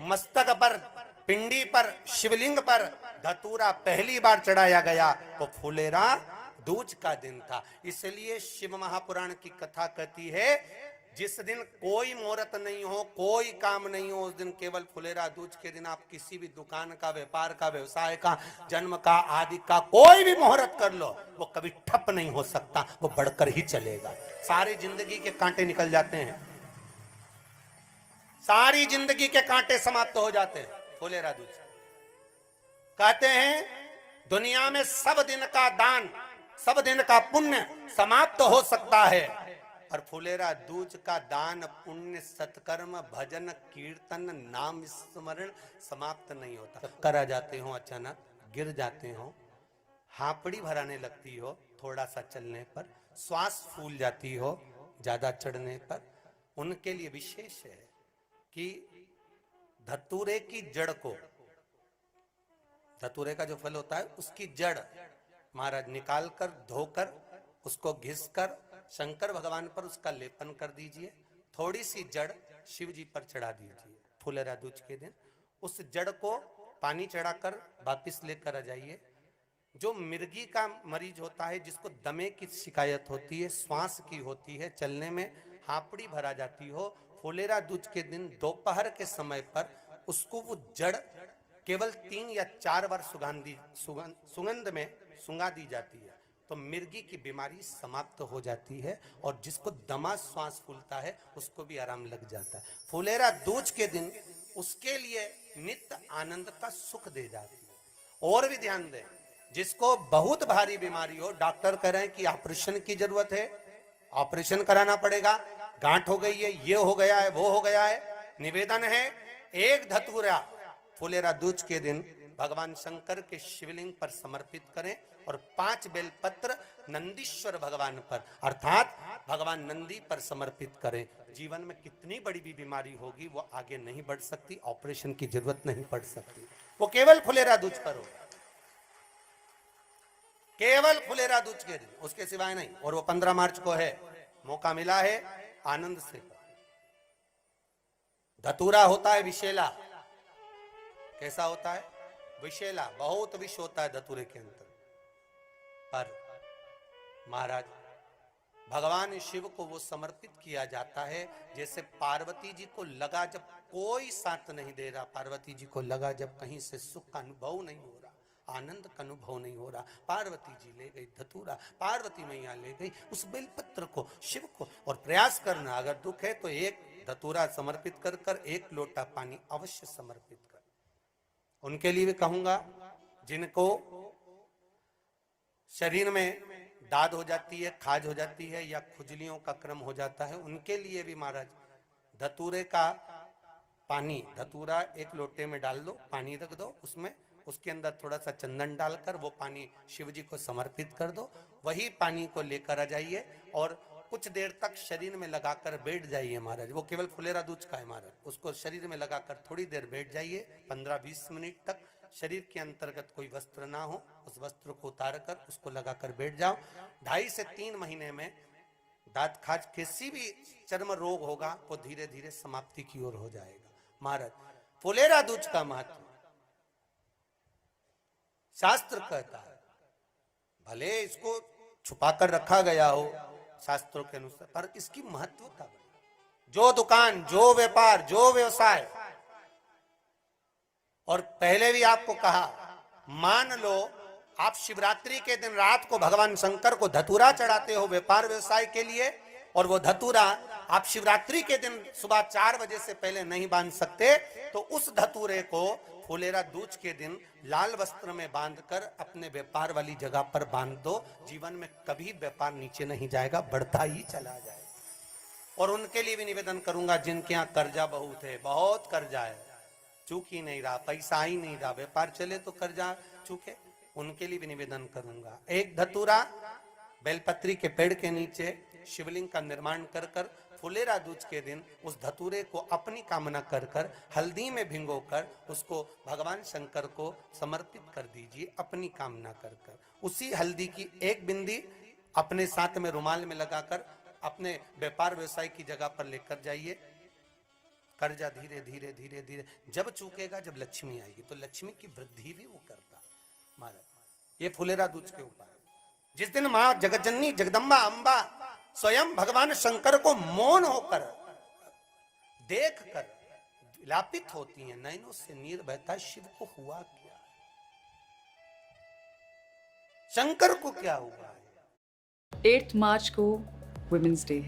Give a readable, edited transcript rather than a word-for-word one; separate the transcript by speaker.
Speaker 1: मस्तक पर, पिंडी पर, शिवलिंग पर धतूरा पहली बार चढ़ाया गया तो फुलेरा दूज का दिन था। इसलिए शिव महापुराण की कथा कहती है जिस दिन कोई मुहूर्त नहीं हो, कोई काम नहीं हो, उस दिन केवल फुलेरा दूज के दिन आप किसी भी दुकान का, व्यापार का, व्यवसाय का, जन्म का, आदि का कोई भी मुहूर्त कर लो, वो कभी ठप नहीं हो सकता, वो बढ़कर ही चलेगा। सारी जिंदगी के कांटे निकल जाते हैं, सारी जिंदगी के कांटे समाप्त हो जाते हैं फुलेरा दूज। कहते हैं दुनिया में सब दिन का दान, सब दिन का पुण्य समाप्त हो सकता है, और फुलेरा दूज का दान, पुण्य, सत्कर्म, भजन, कीर्तन, नाम स्मरण समाप्त नहीं होता। चक्कर आ जाते हो, अचानक गिर जाते हो, हापड़ी भराने लगती हो थोड़ा सा चलने पर, श्वास फूल जाती हो ज्यादा चढ़ने पर, उनके लिए विशेष है कि धतूरे की जड़ को, धतूरे का जो फल होता है उसकी जड़ महाराज निकाल कर, धोकर, उसको घिस कर शंकर भगवान पर उसका लेपन कर दीजिए। थोड़ी सी जड़ शिव जी पर चढ़ा दीजिए फुलेरा दूज के दिन। उस जड़ को पानी चढ़ाकर वापिस लेकर आ जाइए। जो मिर्गी का मरीज होता है, जिसको दमे की शिकायत होती है, श्वास की होती है, चलने में हापड़ी भरा जाती हो, फुलेरा दूज के दिन दोपहर के समय पर उसको वो जड़ केवल 3 या 4 बार सुगंध में सुंगा दी जाती है तो मिर्गी की बीमारी समाप्त हो जाती है, और जिसको दमा श्वास फूलता है उसको भी आराम लग जाता है। फुलेरा दूज के दिन उसके लिए नित्य आनंद का सुख दे जाती है। और भी ध्यान दें, जिसको बहुत भारी बीमारी हो, डॉक्टर कह रहे हैं कि ऑपरेशन की जरूरत है, ऑपरेशन कराना पड़ेगा, गांठ हो गई है, ये हो गया है, वो हो गया है, निवेदन है एक धतूरा फुलेरा दूज के दिन भगवान शंकर के शिवलिंग पर समर्पित करें, और 5 बेलपत्र नंदीश्वर भगवान पर अर्थात भगवान नंदी पर समर्पित करें। जीवन में कितनी बड़ी भी बीमारी होगी वो आगे नहीं बढ़ सकती, ऑपरेशन की जरूरत नहीं पड़ सकती, वो केवल फुलेरा दूज पर हो, केवल फुलेरा दूज के दिन, उसके सिवाय नहीं। और वो 15 मार्च को है, मौका मिला है, आनंद से। धतूरा होता है विषैला। कैसा होता है? विषैला, बहुत विष होता है धतूरे के अंदर। पर महाराज भगवान शिव को वो समर्पित किया जाता है जैसे पार्वती जी को लगा, जब कोई साथ नहीं दे रहा, पार्वती जी को लगा जब कहीं से सुख का अनुभव नहीं हो रहा, आनंद का अनुभव नहीं हो रहा, पार्वती जी ले गई धतूरा, पार्वती मैया ले गई उस बेलपत्र को शिव को। और प्रयास करना, अगर दुख है तो एक धतूरा समर्पित कर कर, एक लोटा पानी अवश्य समर्पित कर। उनके लिए भी कहूंगा जिनको शरीर में दाद हो जाती है, खाज हो जाती है, या खुजलियों का क्रम हो जाता है, उनके लिए भी महाराज धतूरे का पानी, धतूरा एक लोटे में डाल दो, पानी रख दो उसमें, उसके अंदर थोड़ा सा चंदन डालकर वो पानी शिव जी को समर्पित कर दो। वही पानी को लेकर आ जाइए और कुछ देर तक शरीर में लगाकर बैठ जाइए महाराज। वो केवल फुलेरा दूज का है महाराज, उसको शरीर में लगाकर थोड़ी देर बैठ जाइए, 15-20 मिनट तक। शरीर के अंतर्गत कोई वस्त्र ना हो, उस वस्त्र को उतार कर उसको लगाकर बैठ जाओ। 2.5 से 3 महीने में दांत खाज, किसी भी चर्म रोग होगा वो धीरे धीरे समाप्ति की ओर हो जाएगा। महाराज फुलेरा दूज का महत्व शास्त्र कहता है, भले इसको छुपा कर रखा गया हो शास्त्रों के अनुसार, पर इसकी महत्वता, जो दुकान, जो व्यापार, जो व्यवसाय, और पहले भी आपको कहा, मान लो आप शिवरात्रि के दिन रात को भगवान शंकर को धतूरा चढ़ाते हो व्यापार व्यवसाय के लिए, और वो धतूरा आप शिवरात्रि के दिन सुबह 4 बजे से पहले नहीं बांध सकते, तो उस धतूरे को फुलेरा दूज के दिन लाल वस्त्र में बांधकर अपने व्यापार वाली जगह पर बांध दो। जीवन में कभी व्यापार नीचे नहीं जाएगा, बढ़ता ही चला जाएगा। और उनके लिए भी निवेदन करूंगा जिनके यहाँ कर्जा बहुत है, बहुत कर्जा है, चूक ही नहीं रहा, पैसा ही नहीं रहा, व्यापार चले तो कर्जा चूके, उनके लिए भी निवेदन करूंगा, एक धतूरा बेलपत्री के पेड़ के नीचे शिवलिंग का निर्माण कर कर फुलेरा दूज के दिन उस धतूरे को अपनी कामना कर कर हल्दी में भिंगोकर उसको भगवान शंकर को समर्पित कर दीजिए अपनी कामना कर कर। उसी हल्दी की एक बिंदी अपने साथ में रुमाल में लगाकर अपने व्यापार व्यवसाय की जगह पर लेकर जाइए, कर्जा धीरे धीरे धीरे धीरे जब चूकेगा, जब लक्ष्मी आएगी, तो लक्ष्मी की वृद्धि भी वो करता महाराज। ये फुलेरा दूज के ऊपर जिस दिन मां जगतजननी जगदम्बा अंबा स्वयं भगवान शंकर को मौन होकर देख कर विलापित होती हैं, नैनों से नीर बहता, शिव को हुआ क्या, शंकर को क्या हुआ है।
Speaker 2: 8 मार्च को वुमेन्स डे है।